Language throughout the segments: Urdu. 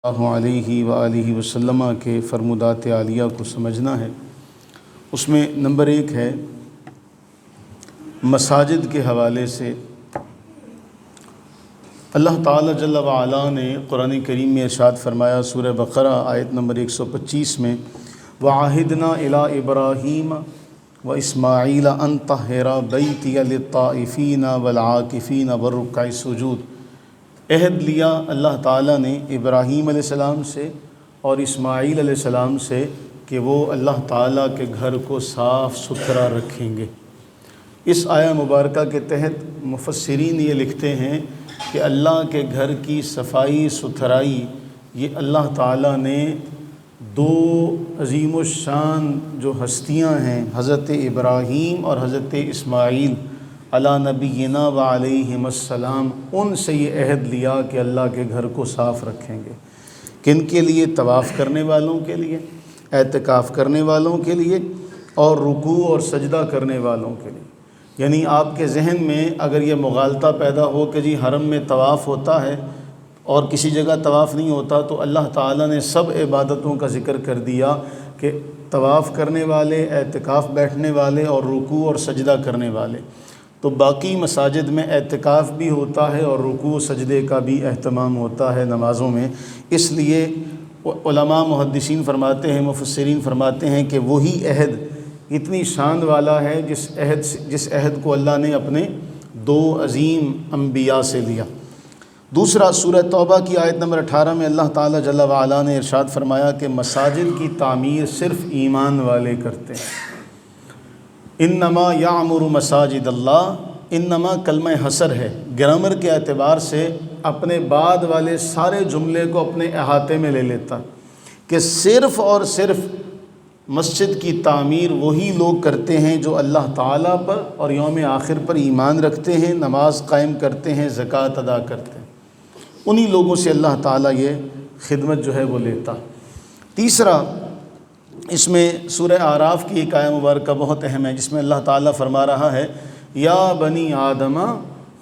اللہ علیہ وآلہ وسلم کے فرمودات عالیہ کو سمجھنا ہے۔ اس میں نمبر 1 ہے مساجد کے حوالے سے اللہ تعالیٰ جل وعلا نے قرآن کریم میں ارشاد فرمایا، سورہ بقرہ آیت نمبر 125 میں، وَعَهِدْنَا إِلَىٰ إِبْرَاهِيمَ وَإِسْمَاعِيلَ أَن طَهِّرَا بَيْتِيَ لِلطَّائِفِينَ وَالْعَاكِفِينَ وَالرُّكَّعِ السُّجُودِ۔ عہد لیا اللہ تعالیٰ نے ابراہیم علیہ السلام سے اور اسماعیل علیہ السلام سے کہ وہ اللہ تعالیٰ کے گھر کو صاف ستھرا رکھیں گے۔ اس آیہ مبارکہ کے تحت مفسرین یہ لکھتے ہیں کہ اللہ کے گھر کی صفائی ستھرائی یہ اللہ تعالیٰ نے 2 عظیم الشان جو ہستیاں ہیں، حضرت ابراہیم اور حضرت اسماعیل علی نبینا و علیہم السلام، ان سے یہ عہد لیا کہ اللہ کے گھر کو صاف رکھیں گے۔ کن کے لیے؟ طواف کرنے والوں کے لیے، اعتکاف کرنے والوں کے لیے، اور رکوع اور سجدہ کرنے والوں کے لیے۔ یعنی آپ کے ذہن میں اگر یہ مغالطہ پیدا ہو کہ جی حرم میں طواف ہوتا ہے اور کسی جگہ طواف نہیں ہوتا، تو اللہ تعالیٰ نے سب عبادتوں کا ذکر کر دیا کہ طواف کرنے والے، اعتکاف بیٹھنے والے، اور رکوع اور سجدہ کرنے والے۔ تو باقی مساجد میں اعتکاف بھی ہوتا ہے اور رکوع و سجدے کا بھی اہتمام ہوتا ہے نمازوں میں۔ اس لیے علماء محدثین فرماتے ہیں، مفسرین فرماتے ہیں کہ وہی عہد اتنی شان والا ہے جس عہد کو اللہ نے اپنے 2 عظیم انبیاء سے لیا۔ دوسرا، سورہ توبہ کی آیت نمبر 18 میں اللہ تعالیٰ جل وعلا نے ارشاد فرمایا کہ مساجد کی تعمیر صرف ایمان والے کرتے ہیں۔ انما یعمر مساجد اللہ، انما کلمہ حصر ہے، گرامر کے اعتبار سے اپنے بعد والے سارے جملے کو اپنے احاطے میں لے لیتا کہ صرف اور صرف مسجد کی تعمیر وہی لوگ کرتے ہیں جو اللہ تعالیٰ پر اور یوم آخر پر ایمان رکھتے ہیں، نماز قائم کرتے ہیں، زکوٰۃ ادا کرتے ہیں۔ انہی لوگوں سے اللہ تعالیٰ یہ خدمت جو ہے وہ لیتا۔ تیسرا، اس میں سورہ اعراف کی ایک آیہ مبارکہ بہت اہم ہے جس میں اللہ تعالیٰ فرما رہا ہے، یا بنی آدم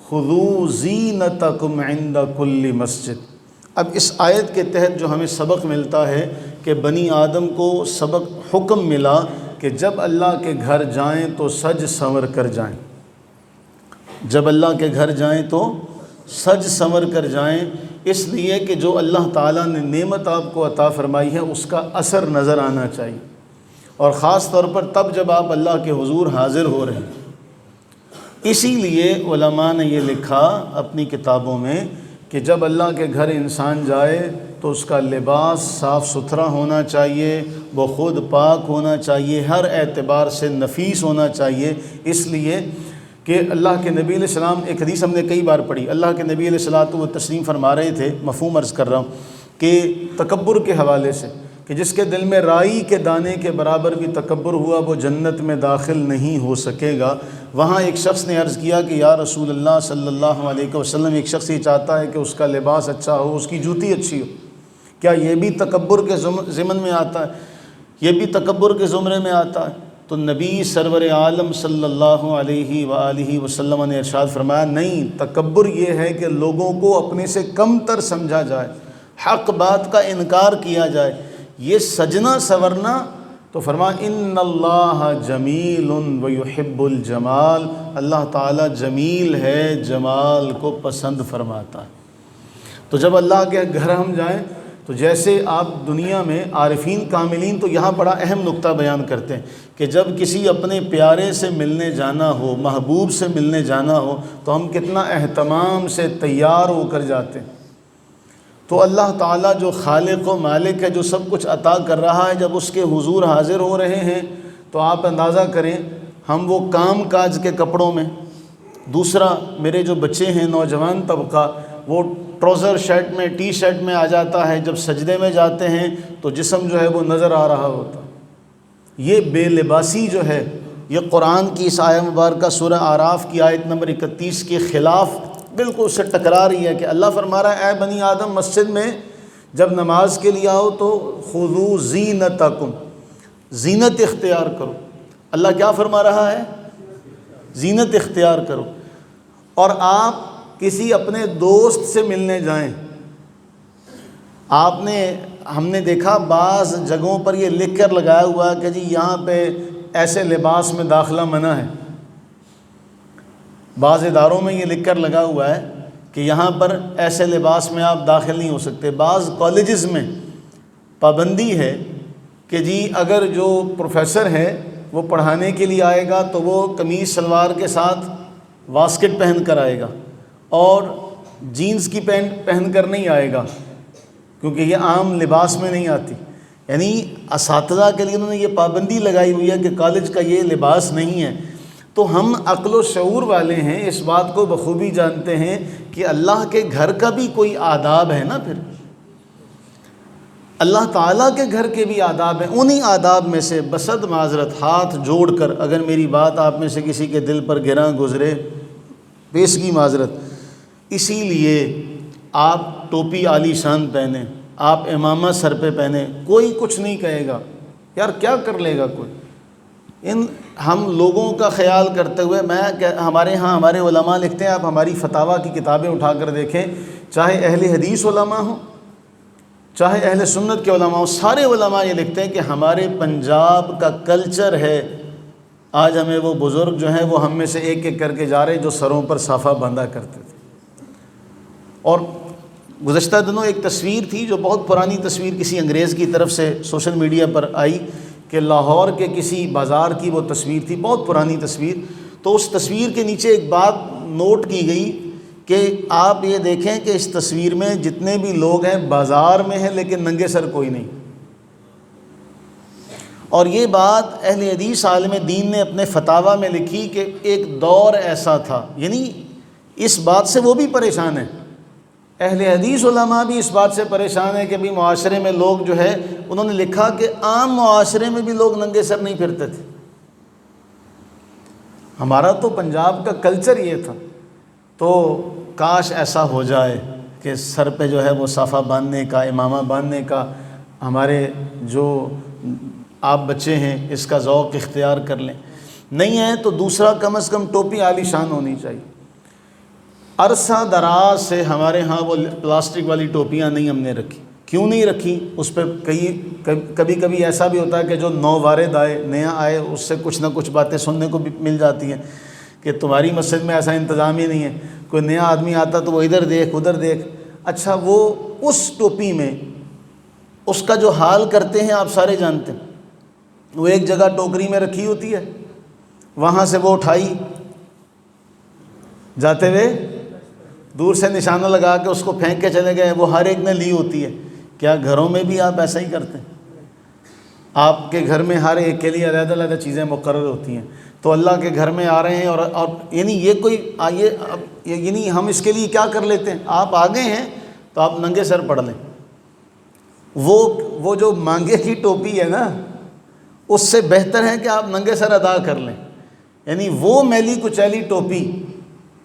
خذوا زینتکم عند کل مسجد۔ اب اس آیت کے تحت جو ہمیں سبق ملتا ہے کہ بنی آدم کو سبق حکم ملا کہ جب اللہ کے گھر جائیں تو سج سنور کر جائیں، جب اللہ کے گھر جائیں تو سج سنور کر جائیں، اس لیے کہ جو اللہ تعالیٰ نے نعمت آپ کو عطا فرمائی ہے اس کا اثر نظر آنا چاہیے، اور خاص طور پر تب جب آپ اللہ کے حضور حاضر ہو رہے ہیں۔ اسی لیے علماء نے یہ لکھا اپنی کتابوں میں کہ جب اللہ کے گھر انسان جائے تو اس کا لباس صاف ستھرا ہونا چاہیے، وہ خود پاک ہونا چاہیے، ہر اعتبار سے نفیس ہونا چاہیے، اس لیے کہ اللہ کے نبی علیہ السلام، ایک حدیث ہم نے کئی بار پڑھی، اللہ کے نبی علیہ الصلوۃ و تسلیم فرما رہے تھے، مفہوم عرض کر رہا ہوں، کہ تکبر کے حوالے سے کہ جس کے دل میں رائی کے دانے کے برابر بھی تکبر ہوا وہ جنت میں داخل نہیں ہو سکے گا۔ وہاں ایک شخص نے عرض کیا کہ یا رسول اللہ صلی اللہ علیہ وسلم، ایک شخص یہ چاہتا ہے کہ اس کا لباس اچھا ہو، اس کی جوتی اچھی ہو، کیا یہ بھی تکبر کے ضمن میں آتا ہے؟ یہ بھی تکبر کے زمرے میں آتا ہے؟ تو نبی سرور عالم صلی اللہ علیہ وآلہ وسلم نے ارشاد فرمایا، نہیں، تکبر یہ ہے کہ لوگوں کو اپنے سے کم تر سمجھا جائے، حق بات کا انکار کیا جائے، یہ سجنا سورنا۔ تو فرمایا ان اللہ جمیل ویحب الجمال، اللہ تعالیٰ جمیل ہے، جمال کو پسند فرماتا ہے۔ تو جب اللہ کے گھر ہم جائیں تو جیسے آپ دنیا میں عارفین کاملین تو یہاں بڑا اہم نقطہ بیان کرتے ہیں کہ جب کسی اپنے پیارے سے ملنے جانا ہو، محبوب سے ملنے جانا ہو، تو ہم کتنا اہتمام سے تیار ہو کر جاتے ہیں۔ تو اللہ تعالیٰ جو خالق و مالک ہے، جو سب کچھ عطا کر رہا ہے، جب اس کے حضور حاضر ہو رہے ہیں تو آپ اندازہ کریں ہم وہ کام کاج کے کپڑوں میں۔ دوسرا، میرے جو بچے ہیں، نوجوان طبقہ، وہ ٹراؤزر شرٹ میں، ٹی شرٹ میں آ جاتا ہے، جب سجدے میں جاتے ہیں تو جسم جو ہے وہ نظر آ رہا ہوتا۔ یہ بے لباسی جو ہے یہ قرآن کی اس آیہ مبارکہ سورہ اعراف کی آیت نمبر 31 کے خلاف بالکل اس سے ٹکرا رہی ہے کہ اللہ فرما رہا ہے، اے بنی آدم مسجد میں جب نماز کے لیے آؤ تو خذوا زینتکم، زینت اختیار کرو۔ اللہ کیا فرما رہا ہے؟ زینت اختیار کرو۔ اور آپ کسی اپنے دوست سے ملنے جائیں ہم نے دیکھا بعض جگہوں پر یہ لکھ کر لگایا ہوا ہے کہ جی یہاں پہ ایسے لباس میں داخلہ منع ہے، بعض اداروں میں یہ لکھ کر لگا ہوا ہے کہ یہاں پر ایسے لباس میں آپ داخل نہیں ہو سکتے۔ بعض کالجز میں پابندی ہے کہ جی اگر جو پروفیسر ہے وہ پڑھانے کے لیے آئے گا تو وہ قمیض شلوار کے ساتھ واسکٹ پہن کر آئے گا اور جینز کی پینٹ پہن کر نہیں آئے گا، کیونکہ یہ عام لباس میں نہیں آتی۔ یعنی اساتذہ کے لیے انہوں نے یہ پابندی لگائی ہوئی ہے کہ کالج کا یہ لباس نہیں ہے۔ تو ہم عقل و شعور والے ہیں، اس بات کو بخوبی جانتے ہیں کہ اللہ کے گھر کا بھی کوئی آداب ہے نا، پھر اللہ تعالیٰ کے گھر کے بھی آداب ہیں۔ انہی آداب میں سے بصد معذرت ہاتھ جوڑ کر اگر میری بات آپ میں سے کسی کے دل پر گراں گزرے، پیشگی معذرت، اسی لیے آپ ٹوپی عالی شان پہنیں، آپ امامہ سر پہ پہنیں، کوئی کچھ نہیں کہے گا، یار کیا کر لے گا کوئی۔ ہم لوگوں کا خیال کرتے ہوئے ہمارے علماء لکھتے ہیں، آپ ہماری فتاویٰ کی کتابیں اٹھا کر دیکھیں، چاہے اہل حدیث علماء ہوں چاہے اہل سنت کے علماء ہوں، سارے علماء یہ لکھتے ہیں کہ ہمارے پنجاب کا کلچر ہے، آج ہمیں وہ بزرگ جو ہیں وہ ہم میں سے ایک ایک کر کے جا رہے جو سروں پر صافہ باندھا کرتے تھے۔ اور گزشتہ دنوں ایک تصویر تھی جو بہت پرانی تصویر کسی انگریز کی طرف سے سوشل میڈیا پر آئی کہ لاہور کے کسی بازار کی وہ تصویر تھی، بہت پرانی تصویر۔ تو اس تصویر کے نیچے ایک بات نوٹ کی گئی کہ آپ یہ دیکھیں کہ اس تصویر میں جتنے بھی لوگ ہیں بازار میں ہیں لیکن ننگے سر کوئی نہیں۔ اور یہ بات اہل حدیث عالم دین نے اپنے فتاویٰ میں لکھی کہ ایک دور ایسا تھا، یعنی اس بات سے وہ بھی پریشان ہیں، اہل حدیث علماء بھی اس بات سے پریشان ہیں کہ بھی معاشرے میں لوگ جو ہے، انہوں نے لکھا کہ عام معاشرے میں بھی لوگ ننگے سر نہیں پھرتے تھے۔ ہمارا تو پنجاب کا کلچر یہ تھا، تو کاش ایسا ہو جائے کہ سر پہ جو ہے وہ صافہ باندھنے کا، امامہ باندھنے کا، ہمارے جو آپ بچے ہیں اس کا ذوق اختیار کر لیں۔ نہیں ہے تو دوسرا کم از کم ٹوپی عالی شان ہونی چاہیے۔ عرصہ دراز سے ہمارے ہاں وہ پلاسٹک والی ٹوپیاں نہیں ہم نے رکھی۔ کیوں نہیں رکھی؟ اس پہ کبھی کبھی ایسا بھی ہوتا ہے کہ جو نو وارد آئے، نیا آئے، اس سے کچھ نہ کچھ باتیں سننے کو بھی مل جاتی ہیں کہ تمہاری مسجد میں ایسا انتظام ہی نہیں ہے، کوئی نیا آدمی آتا تو وہ ادھر دیکھ ادھر دیکھ۔ اچھا، وہ اس ٹوپی میں اس کا جو حال کرتے ہیں آپ سارے جانتے ہیں، وہ ایک جگہ ٹوکری میں رکھی ہوتی ہے، وہاں سے وہ اٹھائی، جاتے ہوئے دور سے نشانہ لگا کے اس کو پھینک کے چلے گئے، وہ ہر ایک نے لی ہوتی ہے۔ کیا گھروں میں بھی آپ ایسا ہی کرتے ہیں؟ آپ کے گھر میں ہر ایک کے لیے علیحدہ علیحدہ چیزیں مقرر ہوتی ہیں، تو اللہ کے گھر میں آ رہے ہیں اور یعنی یہ کوئی یعنی ہم اس کے لیے کیا کر لیتے ہیں؟ آپ آ گئے ہیں تو آپ ننگے سر پڑھ لیں۔ وہ جو مانگے کی ٹوپی ہے نا، اس سے بہتر ہے کہ آپ ننگے سر ادا کر لیں۔ یعنی وہ میلی کچیلی ٹوپی،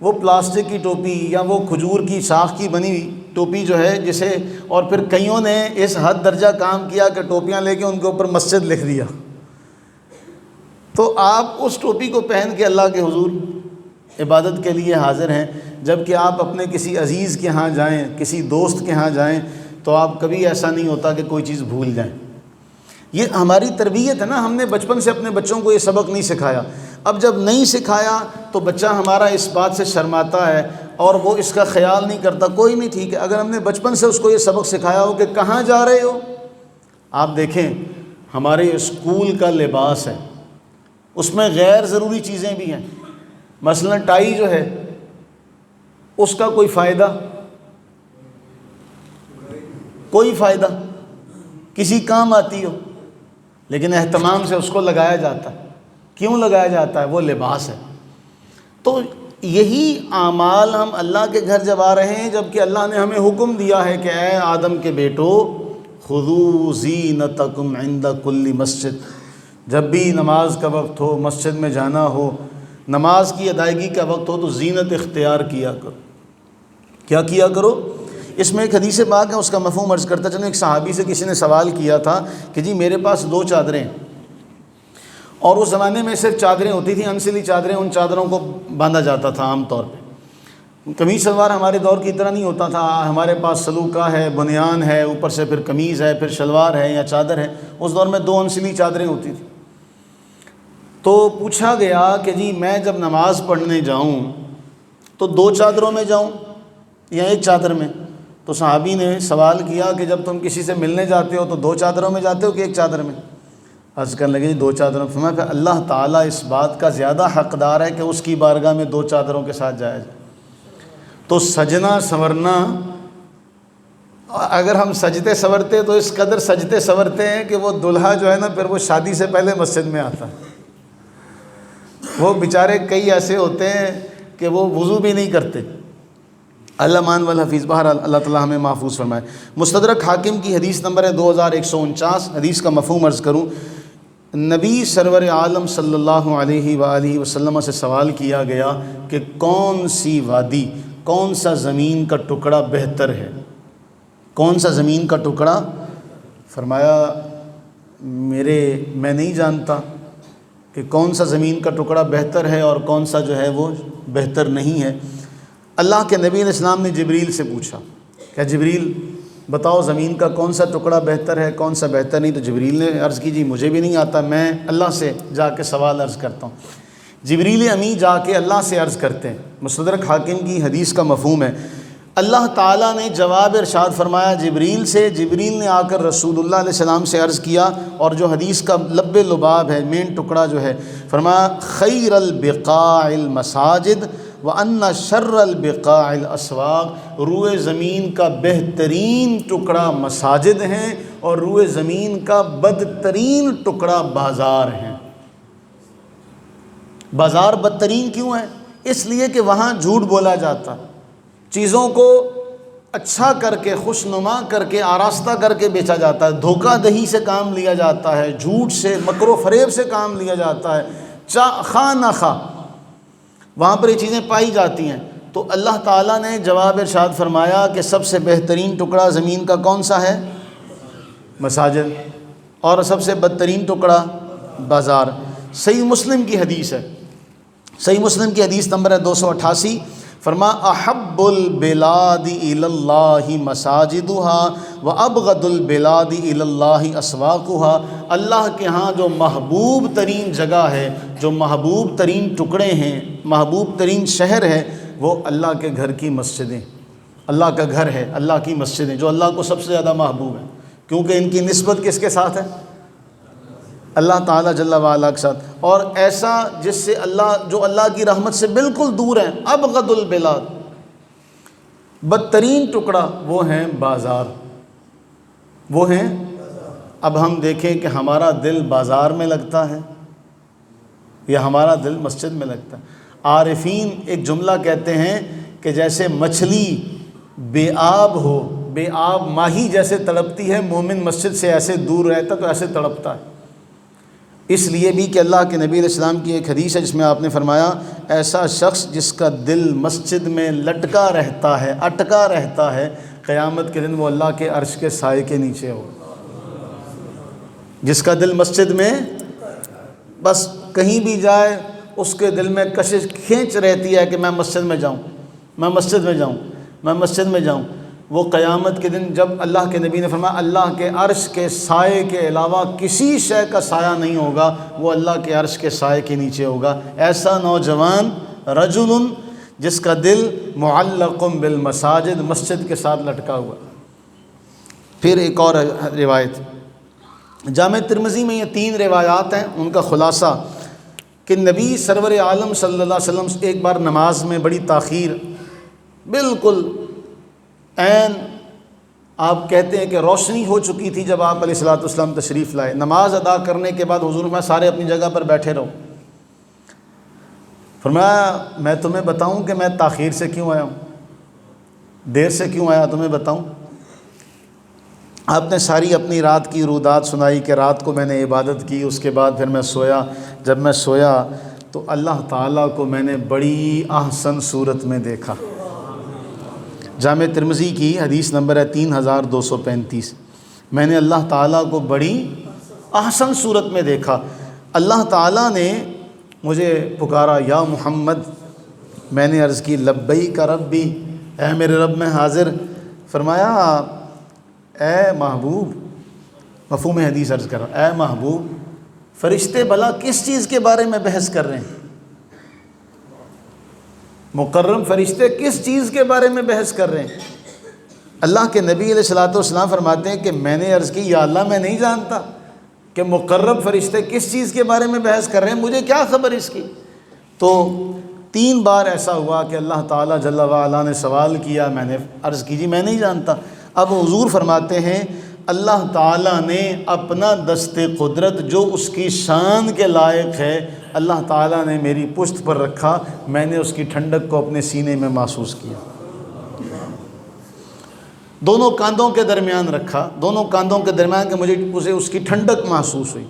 وہ پلاسٹک کی ٹوپی یا وہ کھجور کی شاخ کی بنی ہوئی ٹوپی جو ہے، جسے اور پھر کئیوں نے اس حد درجہ کام کیا کہ ٹوپیاں لے کے ان کے اوپر مسجد لکھ دیا، تو آپ اس ٹوپی کو پہن کے اللہ کے حضور عبادت کے لیے حاضر ہیں، جبکہ آپ اپنے کسی عزیز کے ہاں جائیں، کسی دوست کے ہاں جائیں تو آپ کبھی ایسا نہیں ہوتا کہ کوئی چیز بھول جائیں۔ یہ ہماری تربیت ہے نا، ہم نے بچپن سے اپنے بچوں کو یہ سبق نہیں سکھایا۔ اب جب نہیں سکھایا تو بچہ ہمارا اس بات سے شرماتا ہے اور وہ اس کا خیال نہیں کرتا۔ کوئی نہیں، ٹھیک ہے، اگر ہم نے بچپن سے اس کو یہ سبق سکھایا ہو کہ کہاں جا رہے ہو، آپ دیکھیں ہمارے اسکول کا لباس ہے، اس میں غیر ضروری چیزیں بھی ہیں، مثلا ٹائی جو ہے اس کا کوئی فائدہ، کوئی فائدہ، کسی کام آتی ہو، لیکن اہتمام سے اس کو لگایا جاتا ہے۔ کیوں لگایا جاتا ہے؟ وہ لباس ہے۔ تو یہی اعمال ہم اللہ کے گھر جب آ رہے ہیں، جب کہ اللہ نے ہمیں حکم دیا ہے کہ اے آدم کے بیٹو خذوا زینتکم عند کل مسجد، جب بھی نماز کا وقت ہو، مسجد میں جانا ہو، نماز کی ادائیگی کا وقت ہو تو زینت اختیار کیا کرو۔ کیا کیا کرو؟ اس میں ایک حدیث پاک ہے، اس کا مفہوم عرض کرتا چلوں۔ ایک صحابی سے کسی نے سوال کیا تھا کہ جی میرے پاس 2 چادریں ہیں، اور اس زمانے میں صرف چادریں ہوتی تھیں، انسلی چادریں، ان چادروں کو باندھا جاتا تھا عام طور پہ۔ قمیص شلوار ہمارے دور کی طرح نہیں ہوتا تھا، ہمارے پاس سلوکہ ہے، بنیان ہے، اوپر سے پھر قمیض ہے، پھر شلوار ہے یا چادر ہے۔ اس دور میں 2 انسلی چادریں ہوتی تھیں۔ تو پوچھا گیا کہ جی میں جب نماز پڑھنے جاؤں تو 2 چادروں میں جاؤں یا 1 چادر میں؟ تو صحابی نے سوال کیا کہ جب تم کسی سے ملنے جاتے ہو تو 2 چادروں میں جاتے ہو کہ 1 چادر میں؟ عرض کرنے لگے جی 2 چادروں میں۔ فرمایا کہ اللہ تعالیٰ اس بات کا زیادہ حقدار ہے کہ اس کی بارگاہ میں 2 چادروں کے ساتھ جایا جائے۔ تو سجنا سنورنا، اگر ہم سجتے سنورتے تو اس قدر سجتے سنورتے ہیں کہ وہ دلہا جو ہے نا پھر وہ شادی سے پہلے مسجد میں آتا ہے۔ وہ بیچارے کئی ایسے ہوتے ہیں کہ وہ وضو بھی نہیں کرتے۔ اللہ مان والحفیظ، بہرحال اللہ تعالیٰ ہمیں محفوظ فرمائے۔ مستدرک حاکم کی حدیث نمبر ہے 2149۔ حدیث کا مفہوم عرض کروں، نبی سرور عالم صلی اللہ علیہ وآلہ وسلم سے سوال کیا گیا کہ کون سی وادی، کون سا زمین کا ٹکڑا بہتر ہے؟ کون سا زمین کا ٹکڑا؟ فرمایا میں نہیں جانتا کہ کون سا زمین کا ٹکڑا بہتر ہے اور کون سا جو ہے وہ بہتر نہیں ہے۔ اللہ کے نبی علیہ السلام نے جبریل سے پوچھا کہ جبریل بتاؤ زمین کا کون سا ٹکڑا بہتر ہے، کون سا بہتر نہیں؟ تو جبریل نے عرض کی جی مجھے بھی نہیں آتا، میں اللہ سے جا کے سوال عرض کرتا ہوں۔ جبریل امی جا کے اللہ سے عرض کرتے ہیں۔ مستدرک حاکم کی حدیث کا مفہوم ہے، اللہ تعالیٰ نے جواب ارشاد فرمایا جبریل سے، جبریل نے آ کر رسول اللہ علیہ السلام سے عرض کیا، اور جو حدیث کا لب لباب ہے، مین ٹکڑا جو ہے، فرمایا خیر البقاع المساجد وَأَنَّ شَرَّ الْبِقَاعِ الْأَسْوَاقِ، روئے زمین کا بہترین ٹکڑا مساجد ہیں اور روئے زمین کا بدترین ٹکڑا بازار ہیں۔ بازار بدترین کیوں ہے؟ اس لیے کہ وہاں جھوٹ بولا جاتا، چیزوں کو اچھا کر کے، خوشنما کر کے، آراستہ کر کے بیچا جاتا ہے، دھوکہ دہی سے کام لیا جاتا ہے، جھوٹ سے، مکر و فریب سے کام لیا جاتا ہے، خواہ نہ خواہ وہاں پر یہ چیزیں پائی جاتی ہیں۔ تو اللہ تعالیٰ نے جواب ارشاد فرمایا کہ سب سے بہترین ٹکڑا زمین کا کون سا ہے؟ مساجد، اور سب سے بدترین ٹکڑا بازار۔ صحیح مسلم کی حدیث ہے، صحیح مسلم کی حدیث نمبر ہے 288۔ فرما احب البلاد الی اللہ مساجدها وابغض البلاد الی اللہ اسواقها، اللہ کے ہاں جو محبوب ترین جگہ ہے، جو محبوب ترین ٹکڑے ہیں، محبوب ترین شہر ہے، وہ اللہ کے گھر کی مسجدیں، اللہ کا گھر ہے، اللہ کی مسجدیں جو اللہ کو سب سے زیادہ محبوب ہیں، کیونکہ ان کی نسبت کس کے ساتھ ہے؟ اللہ تعالیٰ جل وعلا کے ساتھ۔ اور ایسا جس سے جو اللہ کی رحمت سے بالکل دور ہیں، ابغض البلاد، بدترین ٹکڑا وہ ہیں بازار، وہ ہیں۔ اب ہم دیکھیں کہ ہمارا دل بازار میں لگتا ہے یا ہمارا دل مسجد میں لگتا ہے۔ عارفین ایک جملہ کہتے ہیں کہ جیسے مچھلی بے آب ہو، بے آب ماہی جیسے تڑپتی ہے، مومن مسجد سے ایسے دور رہتا تو ایسے تڑپتا ہے۔ اس لیے بھی کہ اللہ کے نبی علیہ السلام کی ایک حدیث ہے جس میں آپ نے فرمایا ایسا شخص جس کا دل مسجد میں لٹکا رہتا ہے، اٹکا رہتا ہے، قیامت کے دن وہ اللہ کے عرش کے سائے کے نیچے ہو۔ جس کا دل مسجد میں بس کہیں بھی جائے اس کے دل میں کشش کھینچ رہتی ہے کہ میں مسجد میں جاؤں، میں مسجد میں جاؤں، میں مسجد میں جاؤں، وہ قیامت کے دن جب اللہ کے نبی نے فرمایا اللہ کے عرش کے سائے کے علاوہ کسی شے کا سایہ نہیں ہوگا، وہ اللہ کے عرش کے سائے کے نیچے ہوگا۔ ایسا نوجوان رجل جس کا دل معلق بالمساجد، مسجد کے ساتھ لٹکا ہوا۔ پھر ایک اور روایت جامع ترمذی میں، یہ 3 روایات ہیں، ان کا خلاصہ کہ نبی سرور عالم صلی اللہ علیہ وسلم ایک بار نماز میں بڑی تاخیر، بالکل عین آپ کہتے ہیں کہ روشنی ہو چکی تھی جب آپ علیہ الصلوۃ والسلام تشریف لائے۔ نماز ادا کرنے کے بعد حضور میں سارے اپنی جگہ پر بیٹھے رہو۔ فرمایا میں تمہیں بتاؤں کہ میں تاخیر سے کیوں آیا ہوں، دیر سے کیوں آیا، تمہیں بتاؤں؟ آپ نے ساری اپنی رات کی رودات سنائی کہ رات کو میں نے عبادت کی، اس کے بعد پھر میں سویا، جب میں سویا تو اللہ تعالیٰ کو میں نے بڑی احسن صورت میں دیکھا۔ جامع ترمذی کی حدیث نمبر ہے 3235۔ میں نے اللہ تعالیٰ کو بڑی احسن صورت میں دیکھا۔ اللہ تعالیٰ نے مجھے پکارا، یا محمد میں نے عرض کی لبیک ربی، اے میرے رب میں حاضر۔ فرمایا اے محبوب، مفہوم حدیث عرض کر رہا، اے محبوب فرشتے بھلا کس چیز کے بارے میں بحث کر رہے ہیں؟ مکرم فرشتے کس چیز کے بارے میں بحث کر رہے ہیں؟ اللہ کے نبی علیہ الصلوۃ والسلام فرماتے ہیں کہ میں نے عرض کی یا اللہ میں نہیں جانتا کہ مقرب فرشتے کس چیز کے بارے میں بحث کر رہے ہیں، مجھے کیا خبر اس کی؟ تو 3 بار ایسا ہوا کہ اللہ تعالیٰ جل وعلا نے سوال کیا، میں نے عرض کی جی میں نہیں جانتا۔ اب حضور فرماتے ہیں اللہ تعالیٰ نے اپنا دست قدرت جو اس کی شان کے لائق ہے اللہ تعالیٰ نے میری پشت پر رکھا، میں نے اس کی ٹھنڈک کو اپنے سینے میں محسوس کیا، دونوں کاندھوں کے درمیان رکھا، دونوں کاندھوں کے درمیان کہ مجھے اس کی ٹھنڈک محسوس ہوئی،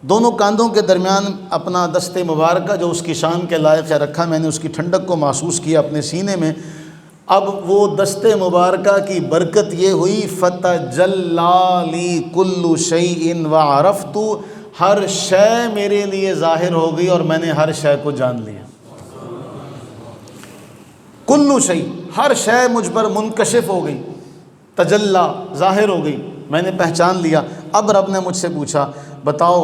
دونوں کاندھوں کے درمیان اپنا دست مبارکہ جو اس کی شان کے لائق ہے رکھا، میں نے اس کی ٹھنڈک کو محسوس کیا اپنے سینے میں۔ اب وہ دست مبارکہ کی برکت یہ ہوئی فَتَجَلَّى لِي كُلُّ شَيْءٍ وَعَرَفْتُ، ہر شے میرے لیے ظاہر ہو گئی اور میں نے ہر شے کو جان لیا۔ کلو شیء، ہر شے مجھ پر منکشف ہو گئی، تجلی ظاہر ہو گئی، میں نے پہچان لیا۔ اب رب نے مجھ سے پوچھا بتاؤ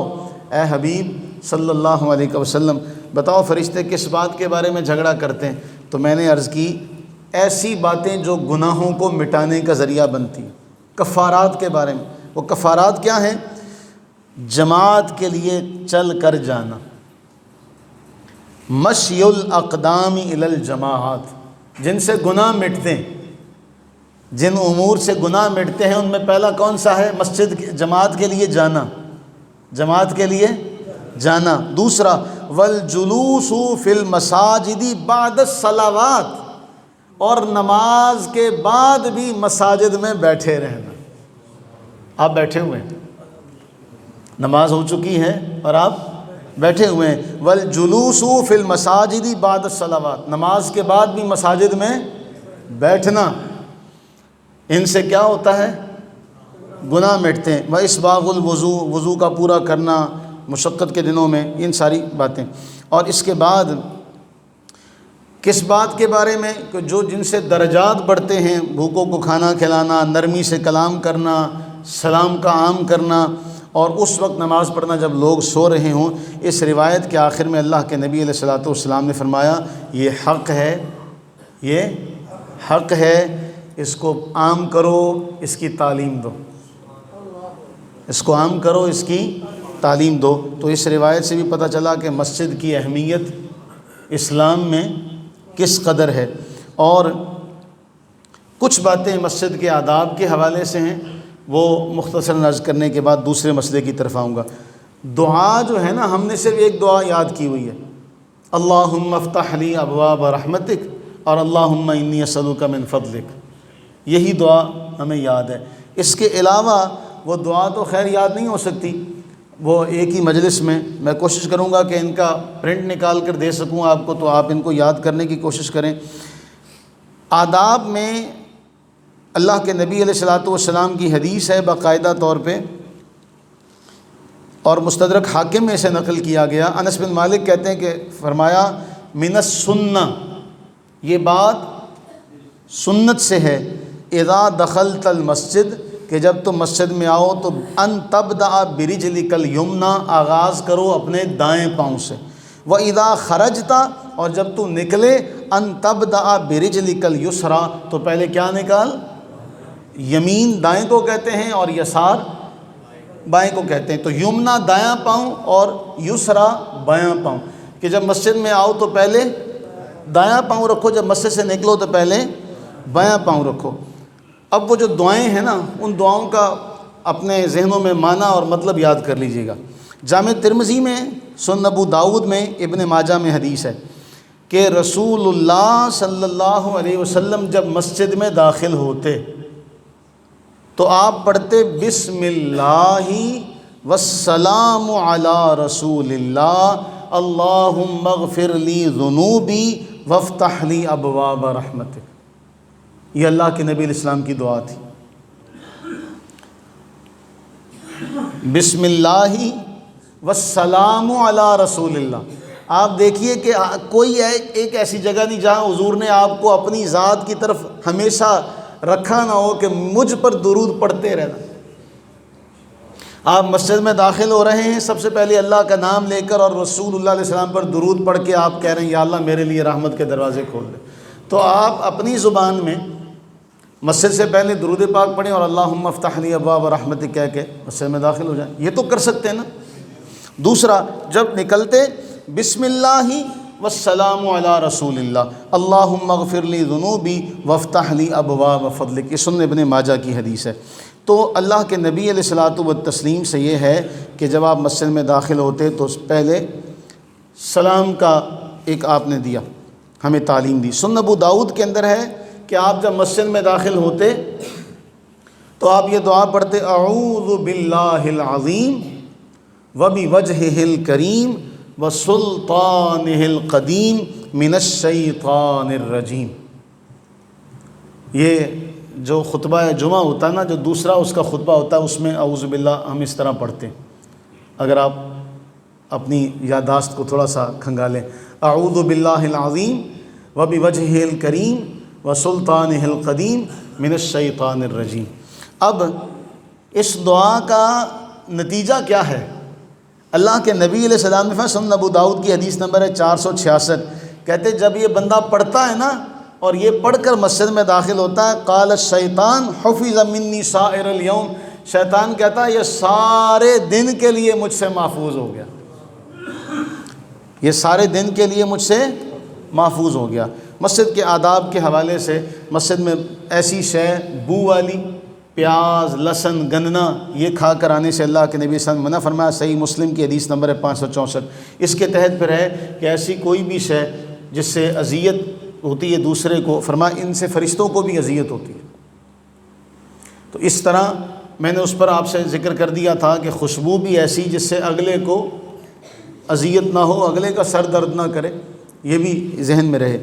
اے حبیب صلی اللہ علیہ وسلم، بتاؤ فرشتے کس بات کے بارے میں جھگڑا کرتے ہیں؟ تو میں نے عرض کی ایسی باتیں جو گناہوں کو مٹانے کا ذریعہ بنتی ہیں، کفارات کے بارے میں۔ وہ کفارات کیا ہیں؟ جماعت کے لیے چل کر جانا، مشی الاقدام الی الجماعات، جن سے گناہ مٹتے ہیں، جن امور سے گناہ مٹتے ہیں ان میں پہلا کون سا ہے؟ مسجد جماعت کے لیے جانا، جماعت کے لیے جانا۔ دوسرا والجلوس فی المساجد بعد الصلوات، اور نماز کے بعد بھی مساجد میں بیٹھے رہنا۔ آپ بیٹھے ہوئے ہیں، نماز ہو چکی ہے اور آپ بیٹھے ہوئے ہیں۔ والجلوس فی المساجد بعد الصلوات، نماز کے بعد بھی مساجد میں بیٹھنا، ان سے کیا ہوتا ہے؟ گناہ مٹتے ہیں۔ وَإِسْبَاغُ الْوُضُوء، وضو کا پورا کرنا مشقت کے دنوں میں، ان ساری باتیں۔ اور اس کے بعد کس بات کے بارے میں؟ کہ جو جن سے درجات بڑھتے ہیں، بھوکوں کو کھانا کھلانا، نرمی سے کلام کرنا، سلام کا عام کرنا، اور اس وقت نماز پڑھنا جب لوگ سو رہے ہوں۔ اس روایت کے آخر میں اللہ کے نبی علیہ الصلوۃ والسلام نے فرمایا یہ حق ہے، یہ حق ہے، اس کو عام کرو، اس کی تعلیم دو، اس کو عام کرو، اس کی تعلیم دو۔ تو اس روایت سے بھی پتہ چلا کہ مسجد کی اہمیت اسلام میں کس قدر ہے۔ اور کچھ باتیں مسجد کے آداب کے حوالے سے ہیں، وہ مختصراً عرض کرنے کے بعد دوسرے مسئلے کی طرف آؤں گا۔ دعا جو ہے نا، ہم نے صرف ایک دعا یاد کی ہوئی ہے، اللہم افتح لی ابواب رحمتک اور اللہم انی اسألک من فضلک، یہی دعا ہمیں یاد ہے۔ اس کے علاوہ وہ دعا تو خیر یاد نہیں ہو سکتی، وہ ایک ہی مجلس میں میں کوشش کروں گا کہ ان کا پرنٹ نکال کر دے سکوں آپ کو، تو آپ ان کو یاد کرنے کی کوشش کریں۔ آداب میں اللہ کے نبی علیہ الصلوۃ والسلام کی حدیث ہے باقاعدہ طور پہ، اور مستدرک حاکم میں سے نقل کیا گیا۔ انس بن مالک کہتے ہیں کہ فرمایا من السنہ، یہ بات سنت سے ہے، اذا دخلت المسجد، کہ جب تم مسجد میں آؤ تو ان تبدأ برجلک الیمنی، آغاز کرو اپنے دائیں پاؤں سے، وَإِذَا خَرَجْتَ، اور جب تو نکلے ان تبدأ برجلک الیسریٰ، تو پہلے کیا نکال؟ یمین دائیں کو کہتے ہیں اور یسار بائیں کو کہتے ہیں، تو یمنا دایاں پاؤں اور یسریٰ بایاں پاؤں، کہ جب مسجد میں آؤ تو پہلے دایاں پاؤں رکھو، جب مسجد سے نکلو تو پہلے بایاں پاؤں رکھو۔ اب وہ جو دعائیں ہیں نا، ان دعاؤں کا اپنے ذہنوں میں معنی اور مطلب یاد کر لیجئے گا۔ جامع ترمذی میں، سنن ابو داؤد میں، ابن ماجہ میں حدیث ہے کہ رسول اللہ صلی اللہ علیہ وسلم جب مسجد میں داخل ہوتے تو آپ پڑھتے بسم اللہ والسلام علی رسول اللہ، اللہم اغفر لی ذنوبی وافتح لی ابواب رحمتک۔ یہ اللہ کے نبی علیہ السلام کی دعا تھی، بسم اللہ والسلام علی رسول اللہ، آپ دیکھیے کہ کوئی ایک ایسی جگہ نہیں جہاں حضور نے آپ کو اپنی ذات کی طرف ہمیشہ رکھا نہ ہو کہ مجھ پر درود پڑھتے رہنا۔ آپ مسجد میں داخل ہو رہے ہیں، سب سے پہلے اللہ کا نام لے کر اور رسول اللہ علیہ السلام پر درود پڑھ کے آپ کہہ رہے ہیں یا اللہ میرے لیے رحمت کے دروازے کھول دے۔ تو آپ اپنی زبان میں مسجد سے پہلے درود پاک پڑھیں اور اللہم افتح لی ابواب رحمتک کہہ کے مسجد میں داخل ہو جائیں، یہ تو کر سکتے ہیں نا۔ دوسرا، جب نکلتے بسم اللہ والسلام علی رسول اللہ، اللہم اغفر لی ذنوبی وافتح لی ابواب فضلک، یہ سنن ابن ماجہ کی حدیث ہے۔ تو اللہ کے نبی علیہ الصلاۃ والتسلیم سے یہ ہے کہ جب آپ مسجد میں داخل ہوتے تو پہلے سلام کا ایک آپ نے دیا، ہمیں تعلیم دی۔ سنن ابو داؤد کے اندر ہے کہ آپ جب مسجد میں داخل ہوتے تو آپ یہ دعا پڑھتے، اعوذ باللہ العظیم وبوجہہ الکریم وسلطانہ القدیم من الشیطان الرجیم۔ یہ جو خطبہ جمعہ ہوتا ہے نا، جو دوسرا اس کا خطبہ ہوتا ہے، اس میں اعوذ باللہ ہم اس طرح پڑھتے ہیں۔ اگر آپ اپنی یادداشت کو تھوڑا سا کھنگالیں، اعوذ باللہ العظیم وبوجہہ الکریم وسلطانہ القدیم من الشیطان الرجیم۔ اب اس دعا کا نتیجہ کیا ہے؟ اللہ کے نبی علیہ السلام نے فرمایا، سنن ابو داؤد کی حدیث نمبر ہے 466، کہتے جب یہ بندہ پڑھتا ہے نا اور یہ پڑھ کر مسجد میں داخل ہوتا ہے، قال الشیطان حفظ منی سائر الیوم، شیطان کہتا ہے یہ سارے دن کے لیے مجھ سے محفوظ ہو گیا، یہ سارے دن کے لیے مجھ سے محفوظ ہو گیا۔ مسجد کے آداب کے حوالے سے، مسجد میں ایسی شے بو والی پیاز، لہسن، گندنا یہ کھا کر آنے سے اللہ کے نبی صلی اللہ علیہ وسلم منع فرمایا، صحیح مسلم کی حدیث نمبر ہے 564۔ اس کے تحت پھر ہے کہ ایسی کوئی بھی شے جس سے اذیت ہوتی ہے دوسرے کو، فرمایا ان سے فرشتوں کو بھی اذیت ہوتی ہے۔ تو اس طرح میں نے اس پر آپ سے ذکر کر دیا تھا کہ خوشبو بھی ایسی جس سے اگلے کو اذیت نہ ہو، اگلے کا سر درد نہ کرے، یہ بھی ذہن میں رہے۔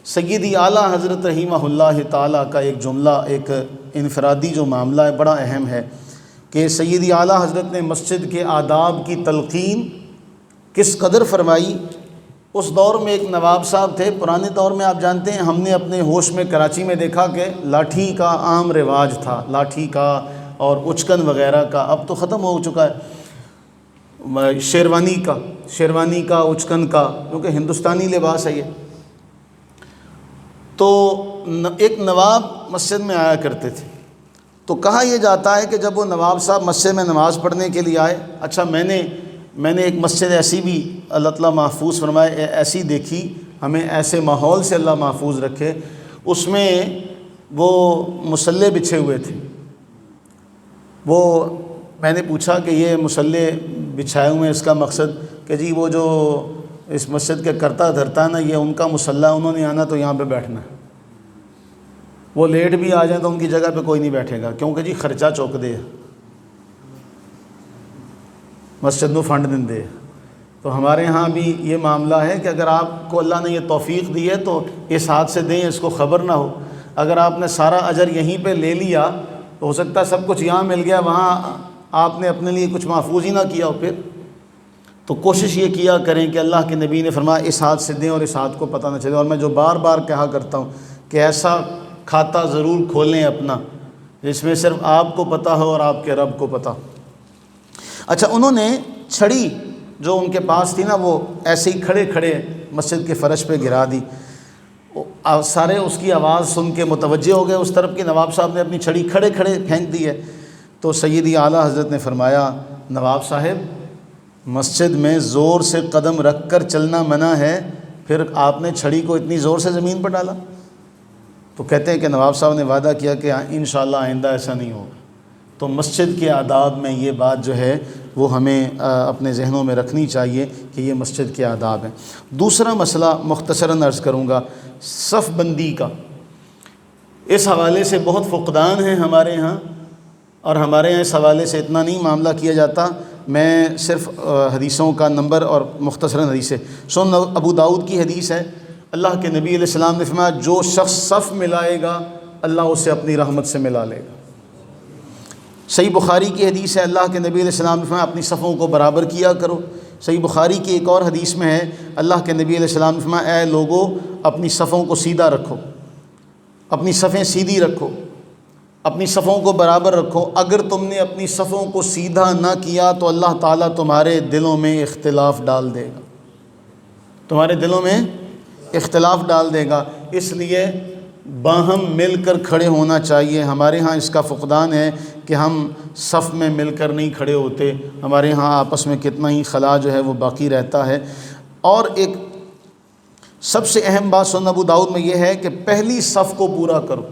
سیدی اعلیٰ حضرت رحمہ اللہ تعالیٰ کا ایک جملہ، ایک انفرادی جو معاملہ ہے بڑا اہم ہے کہ سیدی اعلیٰ حضرت نے مسجد کے آداب کی تلقین کس قدر فرمائی۔ اس دور میں ایک نواب صاحب تھے، پرانے دور میں آپ جانتے ہیں ہم نے اپنے ہوش میں کراچی میں دیکھا کہ لاٹھی کا عام رواج تھا، لاٹھی کا اور اچکن وغیرہ کا، اب تو ختم ہو چکا ہے، شیروانی کا اچکن کا، کیونکہ ہندوستانی لباس ہے یہ۔ تو ایک نواب مسجد میں آیا کرتے تھے، تو کہا یہ جاتا ہے کہ جب وہ نواب صاحب مسجد میں نماز پڑھنے کے لیے آئے، اچھا میں نے ایک مسجد ایسی بھی اللہ تعالیٰ محفوظ فرمائے، ایسی دیکھی، ہمیں ایسے ماحول سے اللہ محفوظ رکھے، اس میں وہ مصلے بچھے ہوئے تھے۔ وہ میں نے پوچھا کہ یہ مصلے بچھائے ہوئے ہیں اس کا مقصد کہ جی وہ جو اس مسجد کے کرتا دھرتا ہے نا، یہ ان کا مصلی، انہوں نے آنا تو یہاں پہ بیٹھنا ہے، وہ لیٹ بھی آ جائیں تو ان کی جگہ پہ کوئی نہیں بیٹھے گا، کیونکہ جی خرچہ چوک دے مسجد نو فنڈ دیں دے۔ تو ہمارے ہاں بھی یہ معاملہ ہے کہ اگر آپ کو اللہ نے یہ توفیق دی ہے تو اس ہاتھ سے دیں، اس کو خبر نہ ہو۔ اگر آپ نے سارا اجر یہیں پہ لے لیا تو ہو سکتا ہے سب کچھ یہاں مل گیا، وہاں آپ نے اپنے لیے کچھ محفوظ ہی نہ کیا ہو۔ پھر تو کوشش یہ کیا کریں کہ اللہ کے نبی نے فرمایا اس ہاتھ سے دیں اور اس ہاتھ کو پتہ نہ چلے۔ اور میں جو بار بار کہا کرتا ہوں کہ ایسا کھاتا ضرور کھولیں اپنا جس میں صرف آپ کو پتہ ہو اور آپ کے رب کو پتہ۔ اچھا، انہوں نے چھڑی جو ان کے پاس تھی نا، وہ ایسے ہی کھڑے کھڑے مسجد کے فرش پہ گرا دی۔ سارے اس کی آواز سن کے متوجہ ہو گئے اس طرف کہ نواب صاحب نے اپنی چھڑی کھڑے کھڑے پھینک دی ہے۔ تو سیدی اعلیٰ حضرت نے فرمایا، نواب صاحب مسجد میں زور سے قدم رکھ کر چلنا منع ہے، پھر آپ نے چھڑی کو اتنی زور سے زمین پر ڈالا۔ تو کہتے ہیں کہ نواب صاحب نے وعدہ کیا کہ انشاءاللہ آئندہ ایسا نہیں ہوگا۔ تو مسجد کے آداب میں یہ بات جو ہے وہ ہمیں اپنے ذہنوں میں رکھنی چاہیے کہ یہ مسجد کے آداب ہیں۔ دوسرا مسئلہ مختصراً عرض کروں گا، صف بندی کا۔ اس حوالے سے بہت فقدان ہیں ہمارے ہاں، اور ہمارے ہاں اس حوالے سے اتنا نہیں معاملہ کیا جاتا۔ میں صرف حدیثوں کا نمبر اور مختصراً حدیث ہے۔ سنن ابو داؤد کی حدیث ہے، اللہ کے نبی علیہ السلام نے فرمایا جو شخص صف ملائے گا اللہ اسے اپنی رحمت سے ملا لے گا۔ صحیح بخاری کی حدیث ہے، اللہ کے نبی علیہ السلام نے فرمایا اپنی صفوں کو برابر کیا کرو، صحیح بخاری کی ایک اور حدیث میں ہے، اللہ کے نبی علیہ السلام نے فرمایا اے لوگو اپنی صفوں کو سیدھا رکھو، اپنی صفیں سیدھی رکھو، اپنی صفوں کو برابر رکھو، اگر تم نے اپنی صفوں کو سیدھا نہ کیا تو اللہ تعالیٰ تمہارے دلوں میں اختلاف ڈال دے گا، تمہارے دلوں میں اختلاف ڈال دے گا۔ اس لیے باہم مل کر کھڑے ہونا چاہیے۔ ہمارے ہاں اس کا فقدان ہے کہ ہم صف میں مل کر نہیں کھڑے ہوتے، ہمارے ہاں آپس میں کتنا ہی خلا جو ہے وہ باقی رہتا ہے۔ اور ایک سب سے اہم بات سنن ابو داؤد میں یہ ہے کہ پہلی صف کو پورا کرو۔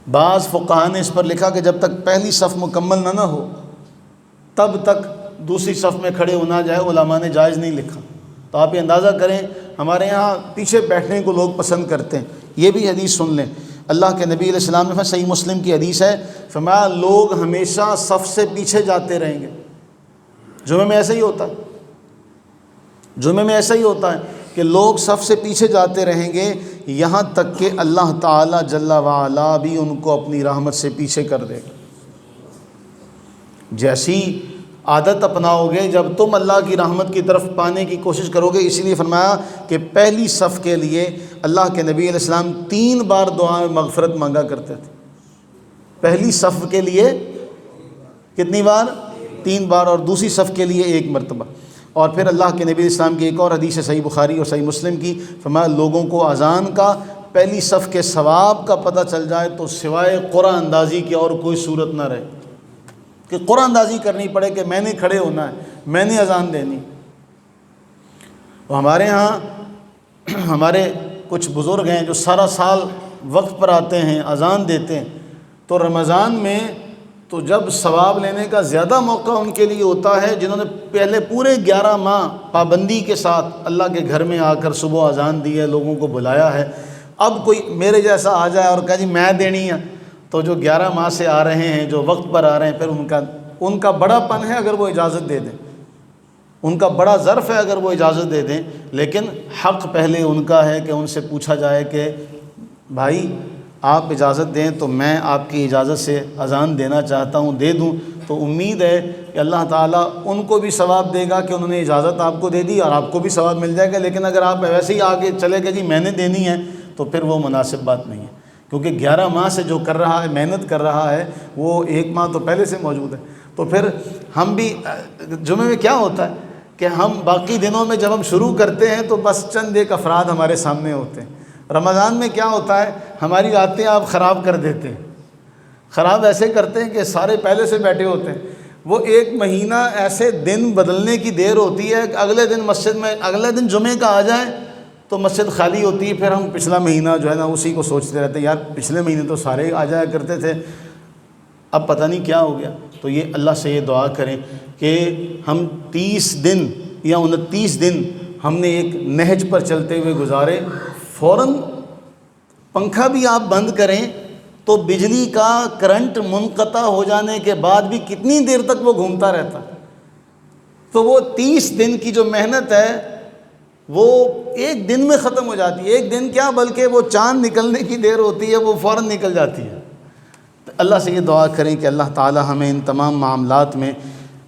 بعض فقہاء نے اس پر لکھا کہ جب تک پہلی صف مکمل نہ ہو تب تک دوسری صف میں کھڑے ہونا جائے، علماء نے جائز نہیں لکھا۔ تو آپ یہ اندازہ کریں ہمارے یہاں پیچھے بیٹھنے کو لوگ پسند کرتے ہیں۔ یہ بھی حدیث سن لیں، اللہ کے نبی علیہ السلام نے فرمایا، صحیح مسلم کی حدیث ہے، فرمایا لوگ ہمیشہ صف سے پیچھے جاتے رہیں گے۔ جمعے میں ایسا ہی ہوتا ہے، جمعے میں ایسا ہی ہوتا ہے کہ لوگ صف سے پیچھے جاتے رہیں گے یہاں تک کہ اللہ تعالیٰ جل وعلا بھی ان کو اپنی رحمت سے پیچھے کر دے گا۔ جیسی عادت اپناؤ گے جب تم اللہ کی رحمت کی طرف پانے کی کوشش کرو گے۔ اسی لیے فرمایا کہ پہلی صف کے لیے اللہ کے نبی علیہ السلام 3 بار دعا مغفرت مانگا کرتے تھے۔ پہلی صف کے لیے کتنی بار؟ 3 بار، اور دوسری صف کے لیے 1 مرتبہ۔ اور پھر اللہ کے نبی علیہ السلام کی ایک اور حدیث ہے صحیح بخاری اور صحیح مسلم کی، فرمایا لوگوں کو اذان کا پہلی صف کے ثواب کا پتہ چل جائے تو سوائے قرآن اندازی کی اور کوئی صورت نہ رہے، کہ قرآن اندازی کرنی پڑے کہ میں نے کھڑے ہونا ہے، میں نے اذان دینی۔ ہمارے ہاں ہمارے کچھ بزرگ ہیں جو سارا سال وقت پر آتے ہیں، اذان دیتے ہیں، تو رمضان میں تو جب ثواب لینے کا زیادہ موقع ان کے لیے ہوتا ہے جنہوں نے پہلے پورے 11 ماہ پابندی کے ساتھ اللہ کے گھر میں آ کر صبح اذان دی ہے، لوگوں کو بلایا ہے۔ اب کوئی میرے جیسا آ جائے اور کہا جی میں دینی ہے، تو جو 11 ماہ سے آ رہے ہیں، جو وقت پر آ رہے ہیں، پھر ان کا بڑا پن ہے اگر وہ اجازت دے دیں، ان کا بڑا ظرف ہے اگر وہ اجازت دے دیں، لیکن حق پہلے ان کا ہے کہ ان سے پوچھا جائے کہ بھائی آپ اجازت دیں تو میں آپ کی اجازت سے اذان دینا چاہتا ہوں، دے دوں۔ تو امید ہے کہ اللہ تعالیٰ ان کو بھی ثواب دے گا کہ انہوں نے اجازت آپ کو دے دی، اور آپ کو بھی ثواب مل جائے گا۔ لیکن اگر آپ ویسے ہی آگے چلے گئے جی میں نے دینی ہے، تو پھر وہ مناسب بات نہیں ہے، کیونکہ 11 ماہ سے جو کر رہا ہے، محنت کر رہا ہے، وہ 1 ماہ تو پہلے سے موجود ہے۔ تو پھر ہم بھی جمعے میں کیا ہوتا ہے کہ ہم باقی دنوں میں جب ہم شروع کرتے ہیں تو بس چند ایک افراد ہمارے سامنے ہوتے ہیں۔ رمضان میں کیا ہوتا ہے، ہماری عادتیں آپ خراب کر دیتے ہیں، خراب ایسے کرتے ہیں کہ سارے پہلے سے بیٹھے ہوتے ہیں۔ وہ 1 مہینہ ایسے دن بدلنے کی دیر ہوتی ہے کہ اگلے دن مسجد میں، اگلے دن جمعے کا آ جائے تو مسجد خالی ہوتی ہے، پھر ہم پچھلا مہینہ جو ہے نا اسی کو سوچتے رہتے ہیں، یار پچھلے مہینے تو سارے آ جایا کرتے تھے، اب پتہ نہیں کیا ہو گیا۔ تو یہ اللہ سے یہ دعا کریں کہ ہم 30 دن یا 29 دن ہم نے ایک نہج پر چلتے ہوئے گزارے۔ فوراً پنکھا بھی آپ بند کریں تو بجلی کا کرنٹ منقطع ہو جانے کے بعد بھی کتنی دیر تک وہ گھومتا رہتا، تو وہ 30 دن کی جو محنت ہے وہ 1 دن میں ختم ہو جاتی ہے۔ 1 دن کیا بلکہ وہ چاند نکلنے کی دیر ہوتی ہے، وہ فوراً نکل جاتی ہے۔ تو اللہ سے یہ دعا کریں کہ اللہ تعالی ہمیں ان تمام معاملات میں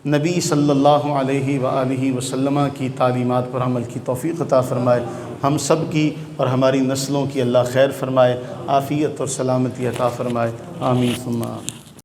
نبی صلی اللہ علیہ وآلہ وسلم کی تعلیمات پر عمل کی توفیق عطا فرمائے، ہم سب کی اور ہماری نسلوں کی اللہ خیر فرمائے، عافیت اور سلامتی عطا فرمائے، آمین ثم آمین۔